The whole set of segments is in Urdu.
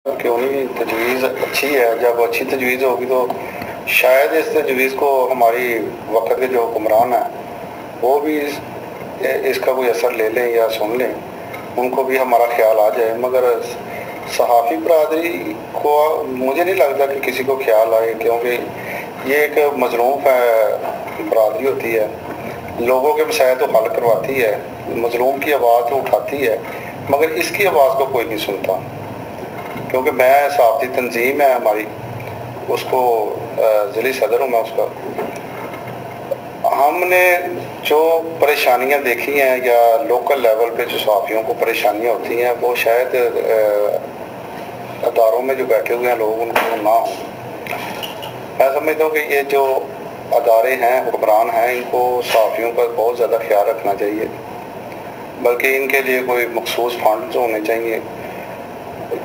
کہ انہیں تجویز اچھی ہے، جب اچھی تجویز ہوگی تو شاید اس تجویز کو ہماری وقت کے جو حکمران ہیں وہ بھی اس کا کوئی اثر لے لیں یا سن لیں، ان کو بھی ہمارا خیال آ جائے۔ مگر صحافی برادری کو مجھے نہیں لگتا کہ کسی کو خیال آئے، کیونکہ یہ ایک مظلوم برادری ہوتی ہے، لوگوں کے مسائل تو حل کرواتی ہے، مظلوم کی آواز تو اٹھاتی ہے، مگر اس کی آواز کو کوئی نہیں سنتا۔ کیونکہ میں صحافتی تنظیم ہے ہماری، اس کو ضلعی صدر ہوں میں اس کا، ہم نے جو پریشانیاں دیکھی ہیں یا لوکل لیول پہ جو صحافیوں کو پریشانیاں ہوتی ہیں وہ شاید اداروں میں جو بیٹھے ہوئے ہیں لوگ ان کو نہ ہوں۔ میں سمجھتا ہوں کہ یہ جو ادارے ہیں، حکمران ہیں، ان کو صحافیوں کا بہت زیادہ خیال رکھنا چاہیے، بلکہ ان کے لیے کوئی مخصوص فنڈز ہونے چاہیے۔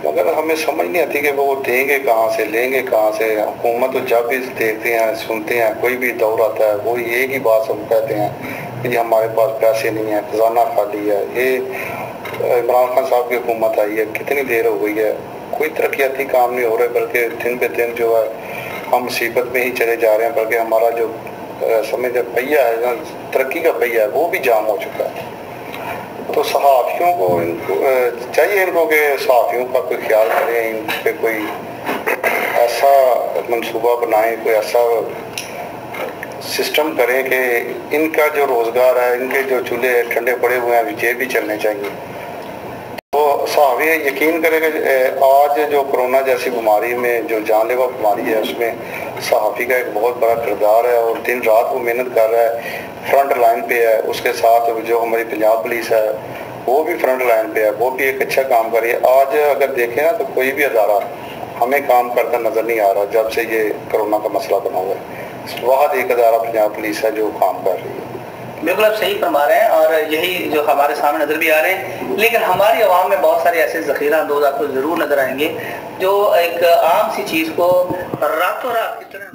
مگر ہمیں سمجھ نہیں آتی کہ وہ دیں گے کہاں سے، لیں گے کہاں سے۔ حکومت تو جب بھی دیکھتے ہیں، سنتے ہیں، کوئی بھی دور آتا ہے وہ ایک ہی بات سب کہتے ہیں کہ ہمارے پاس پیسے نہیں ہیں، خزانہ خالی ہے۔ یہ عمران خان صاحب کی حکومت آئی ہے، کتنی دیر ہو گئی ہے، کوئی ترقیاتی کام نہیں ہو رہے، بلکہ دن بہ دن جو ہے ہم مصیبت میں ہی چلے جا رہے ہیں، بلکہ ہمارا جو سمجھ پہیہ ہے، ترقی کا پہیہ ہے، وہ بھی جام ہو چکا ہے۔ تو صحافیوں کو چاہیے ان کو کہ صحافیوں کا کوئی خیال کریں، ان پہ کوئی ایسا منصوبہ بنائیں، کوئی ایسا سسٹم کریں کہ ان کا جو روزگار ہے، ان کے جو چولہے ٹھنڈے پڑے ہوئے ہیں یہ بھی چلنے چاہیے۔ تو صحافی یقین کرے کہ آج جو کرونا جیسی بیماری میں جو جان لیوا بیماری ہے اس میں صحافی کا ایک بہت بڑا کردار ہے، اور دن رات وہ محنت کر رہا ہے، فرنٹ لائن پہ ہے۔ اس کے ساتھ جو ہماری پنجاب پولیس ہے وہ بھی فرنٹ لائن پہ ہے، وہ بھی ایک اچھا کام کر رہی ہے۔ آج اگر دیکھیں نا تو کوئی بھی ادارہ ہمیں کام کرتا نظر نہیں آ رہا جب سے یہ کرونا کا مسئلہ بنا ہوا ہے۔ واحد ایک ادارہ پنجاب پولیس ہے جو کام کر رہی ہے۔ بالکل آپ صحیح فرما رہے ہیں، اور یہی جو ہمارے سامنے نظر بھی آ رہے ہیں، لیکن ہماری عوام میں بہت سارے ایسے ذخیرہ اندوز آپ کو ضرور نظر آئیں گے جو ایک عام سی چیز کو راتوں رات کتنے